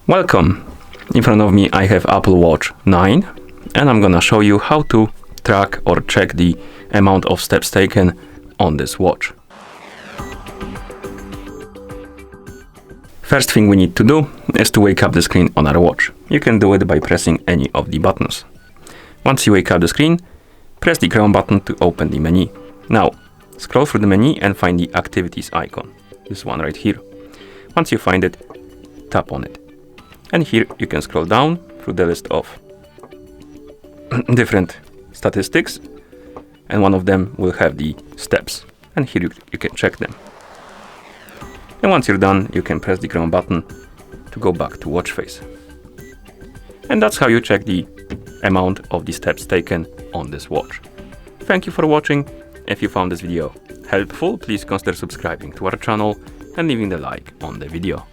Welcome! In front of me I have Apple Watch 9 and I'm gonna show you how to track or check the amount of steps taken on this watch. First thing we need to do is to wake up the screen on our watch. You can do it by pressing any of the buttons. Once you wake up the screen, press the Chrome button to open the menu. Now, scroll through the menu and find the activities icon. This one right here. Once you find it, tap on it. And here you can scroll down through the list of different statistics, and one of them will have the steps. And here you can check them. And once you're done, you can press the Chrome button to go back to watch face. And that's how you check the amount of the steps taken on this watch. Thank you for watching. If you found this video helpful, please consider subscribing to our channel and leaving the like on the video.